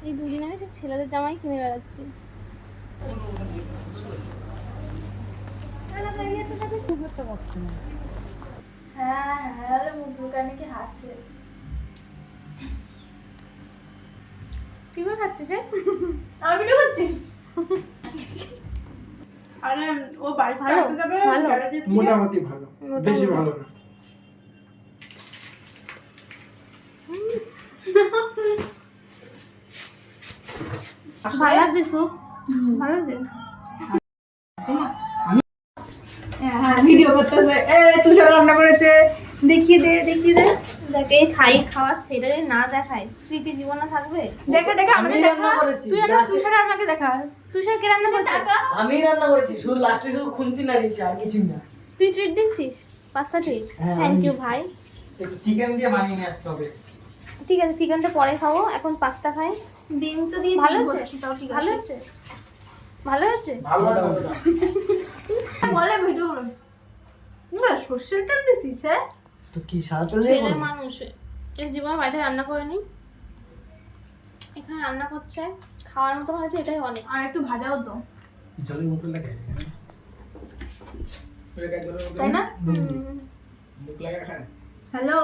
এই দুদিন আমি ছেলেদের জামাই কিনে বেড়াচ্ছি। হ্যাঁ হ্যাঁ, মুখ নাকি হাসে। তুই খাচ্ছিস? আমি ভিডিও করছিস? আরে ও বাড়ি ভালো যাবে, মোটামুটি ভালো, বেশি ভালো না। ভালো লাগছে সুপ? ভালো লাগছে? ভিডিও করতেছে, তুষার রান্না করেছে, দেখিয়ে দে দেখিয়ে দে। দেখে খাই খাওয়াচ্ছে, এটা যদি না দেখায় স্মৃতি জীবনে থাকবে। দেখা দেখা আমি রান্না করেছি। তুই একটা তুষার আমাকে দেখা। তুষার কে রান্না করেছে? আমি রান্না করেছি, শুধু লাস্টে শুধু খুন্তি নাড়িয়েছি আর কিছুই না। তুই ট্রিট দিচ্ছিস? Pasta treat? থ্যাংক ইউ ভাই। একটু চিকেন দিয়ে বানিয়ে নিয়ে আসতে হবে। ঠিক আছে, চিকেনটা পরে খাবো, এখন পাস্তা খাই। ডিম তো দিয়ে ভালো আছে? ভালো আছে? ভালো আছে? ভালো বলে ভিডিও করো না, সর্ষের তেল দিছিস? হ্যাঁ তো কি সাদা দিয়ে ছেলে মানুষ এর জীবনে বাড়িতে রান্না করেনি, এখানে রান্না করছে, খাওয়ার মতো হয়েছে, এটাই অনেক। আর একটু ভাজাও তো জলের বোতলটা খাই, তাই না? মুখ লাগা খায়। হ্যালো,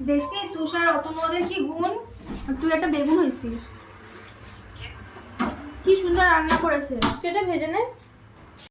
দেখছি তুষার অতনদের কি গুণ, তুই একটা বেগুন হইছিস। কি সুন্দর রান্না করেছে, কেটে ভেজে নে।